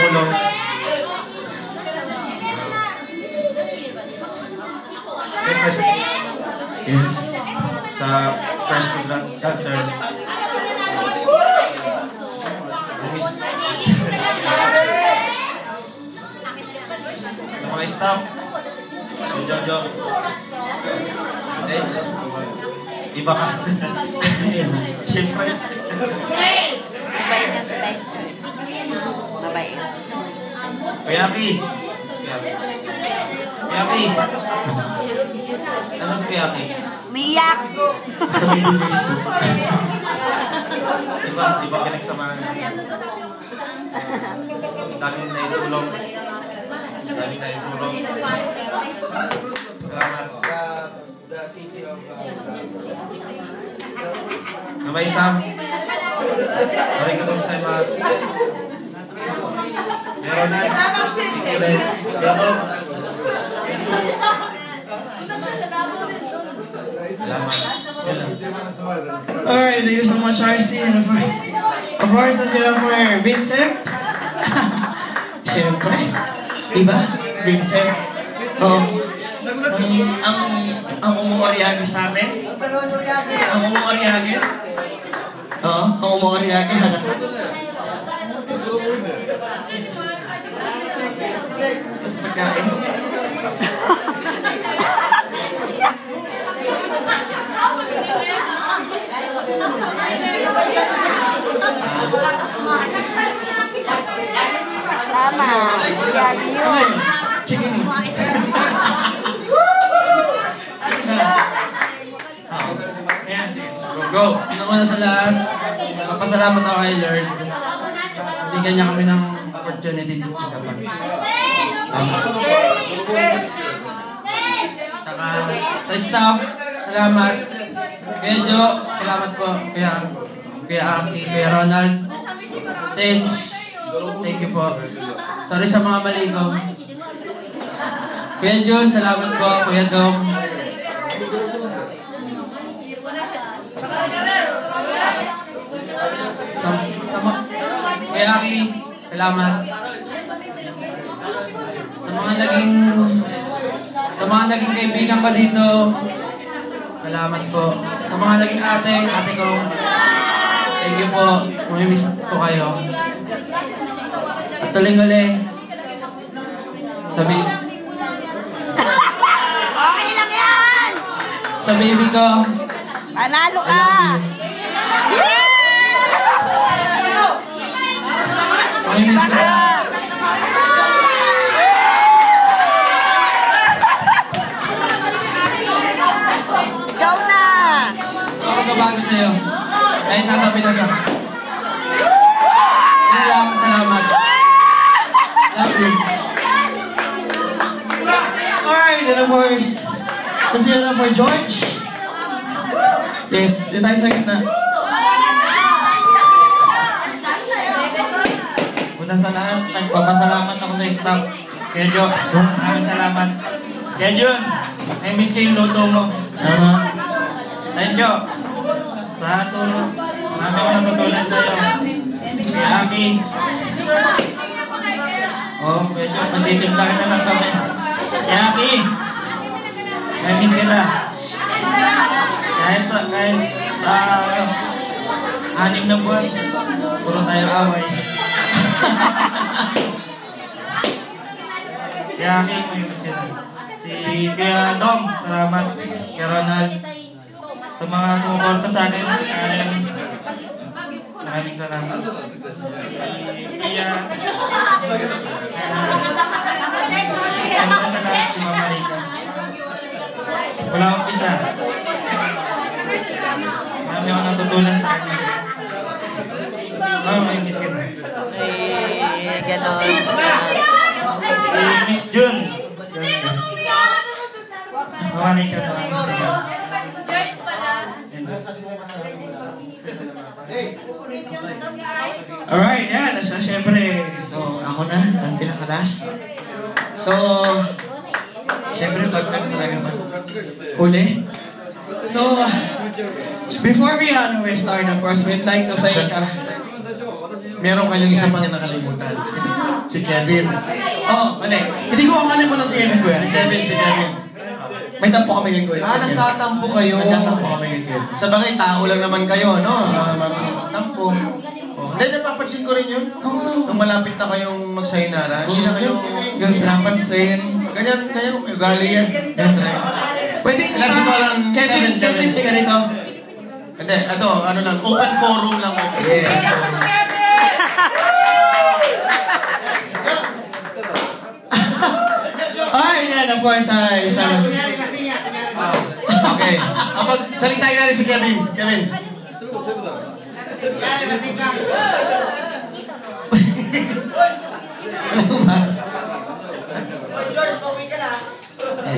tumulong. Yes. Sa Fresh Food Cancer. Sa mga staff. Jojo. Iba ka. Siyempre. Mabait niya sa time, sir. Mabait. Kuyaki. Kuyaki. Ano si Kuyaki? Umiiyak. Sa video Facebook. Diba pinagsamahan? Daming na itulong. Salamat. The city of Namay Sam. Arigatou gozaimasu. Meron na. Salamat. Alright, thank you so much, RC. And of course, na sila for Vincent. Siyempre. Diba? Vincent. Oh, ang umuoryagi sa amin. Ang umuoryagi. Oo, ang umuoryagi. Mas pagkain. Tama. Umuoryagi yun. Chicken. Go. Una sa lahat, magpasalamat ako kay Lord. Bigyan niya kami ng opportunity dito sa Japan. Saka sa staff, salamat. Kuya Jo, salamat po. Kuya Aki, Kuya Ronald. Thanks. Thank you po. Sorry sa mga mali ko. Kuya Jun, salamat po. Kuya Dong. Kuya Aki, salamat. Sa mga naging kaibigan ko dito, salamat po. Sa mga naging ate ko, thank you po. Mamimiss ko kayo. At tuling-uling, Okay lang yan! sa baby ko, Panalo ka! mamimiss ko. Ikaw na! Ako kabago sa'yo. Kahit nasa Pinas ako. Yan lang, salamat. Love you. Alright, and of course, kasi yun for George. Yes, dito tayo sa gitna. Una sa lahat, nagpapasalamat ako sa staff. Kaya Jo, maraming salamat. Kaya Jun, I miss ko yung luto mo. Salamat. Thank you. Sa tulong, marami ko natutunan sa'yo. Kaya Aki. Oh, medyo manditimpla ka na lang kami. Kaya Aki, I miss kita. Kahit sa 6 na buwan, puro tayo away. Kaya Aki, may miss kita. Si Kuya Dong, salamat. Kuya Ronald. Sa mga sumuporta sa akin, maraming salamat. Kuya, sa lahat si Mama Rika. Wala akong isa. Marami ako natutunan sa kanya. May miss kita. Ganon. Si Miss Jun. Mama Rika, salamat. Alright, yan. So, syempre, ako na, ang pinakalas. So, syempre, pag-tag talaga ba? Huli. So, before we start, of course, we'd like to thank, meron kayong isa pang nakalimutan. Si Kevin. Oo, hindi. Hindi ko akalim mo na si Kevin, kuya. Si Kevin. May tampo kami ngayon, kuya. Nagtatampo kayo. Nagtatampo kami ngayon, kuya. Sa bagay, tao lang naman kayo, no? Tampo. Oh. Hindi, napapansin ko rin yun. Nung malapit na kayong magsayinara, hindi na kayo... Yung pinapansin. Ganyan, ugali yan. Pwede, Ilan si Parang Kevin, tingnan rito. Hindi, ito, ano lang, open forum lang. Yes. Ay, yan, of course, isang... Okay. Kapag salitain natin si Kevin. Kevin.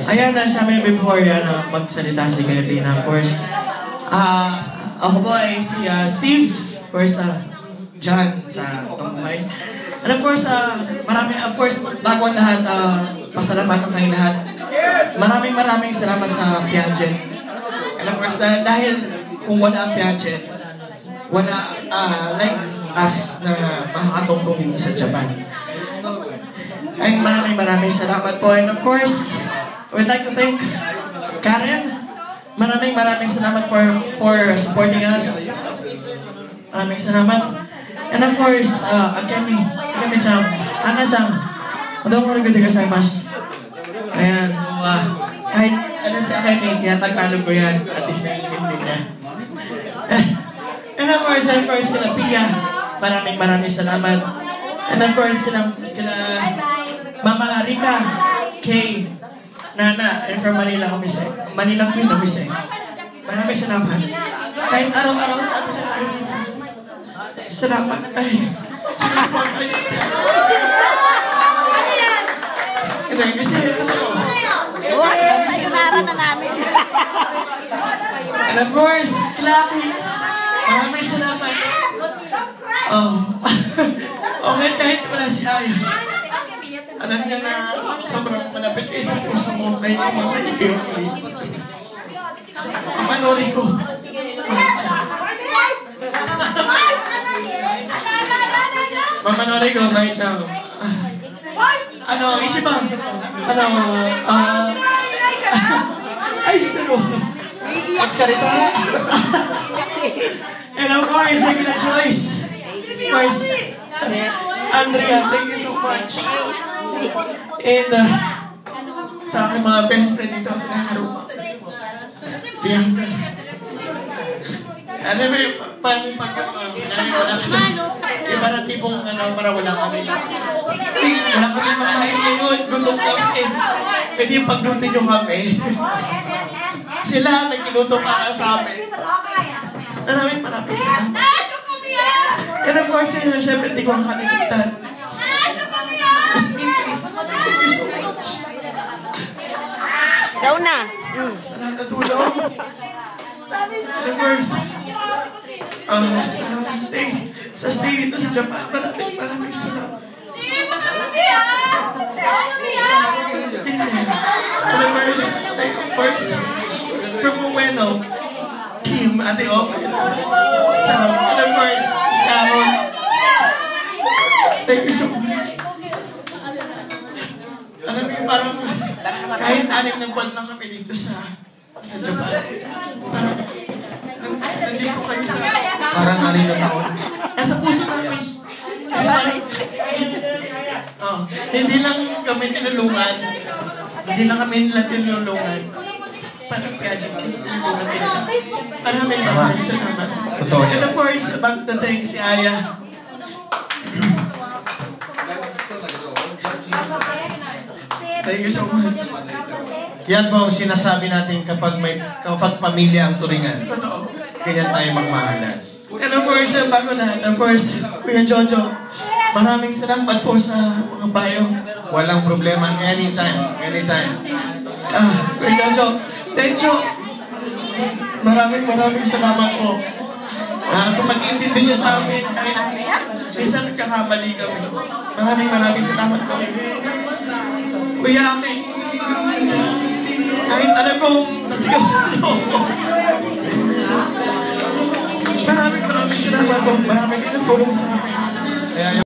Ayan, nasabi before yan, magsalita si Kevin. Of course, ako po ay si Steve, of course, John sa Tungkay. And of course, bago ang lahat, pasalamatan kayong lahat. Maraming salamat sa pageant. And of course, dahil kung wala ang pageant, wala like us na makakatulong dito sa Japan. Ay maraming salamat po. And of course, we'd like to thank Karen. Maraming salamat for supporting us. Maraming salamat. And of course, Akemi-chan, Anna-chan, domo arigatou. Ayan, so kahit ano si Akemi, kaya Tagalog ko yan, at least naiintindihan niya. And of course, kila Pia, maraming salamat. And of course, kila Mama Rika, Kay, Nana, and from Manila Queen Umise. Maraming salamat. Kahit araw-araw natin sa nakikita. Salamat. Salamat. Hindi, kasi Sayonara na namin. and of course, Klaki, maraming salamat. Okay, kahit wala si Aya. Alam niya na sobrang malapit kayo sa puso mo kayo yung mga kaibigan ko sa China. Manori ko. Mamanori ko, may chao. Ichiban. Ay, sino? What's ka rito? And of course, I'm gonna Joyce. First, Andrea, thank you so much. And sa aking mga best friend dito sa Haruka. Bianca. Ano ba yung pagkakamahin ko lang? Iba na tipong para wala kami. Wala kami makain ngayon. Gutom kami. Pwede yung pagluto nyo kami. Sila nagkiluto para sa amin. Maraming salamat. And of course, syempre, di ko ang kalimutan. Miss Minty, thank you so much. Daw na. Sa lahat na tulong. And of course, sa stay dito sa Japan, maraming salamat. And of course, from Ueno, Kim, Ate Open, Sam, and of course, Stamon. Thank you so much. Alam mo yung parang kahit 6 na buwan na kami dito sa Japan, parang nandito kayo sa... Parang 6 na taon. Nasa puso namin. Kasi parang hindi lang kami tinulungan. Hindi lang kami nila tinulungan. Parang pageant, tinulungan nila. Maraming salamat. Totoo yan. And of course, back to thank si Aya. Thank you so much. Yan po ang sinasabi natin kapag pamilya ang turingan. Totoo. Ganyan tayo magmahalan. And of course, bago lahat, of course, Kuya Jojo, maraming salamat po sa mga bayo. Walang problema. Anytime. Kuya Jojo, thank you. Maraming salamat po. Sa pag-intindi niyo sa amin, kahit minsan nagkakamali kami. Maraming salamat po. Kuya Aki, kahit alam ko, nasigaw ako. Maraming salamat po. Maraming tulong sa amin.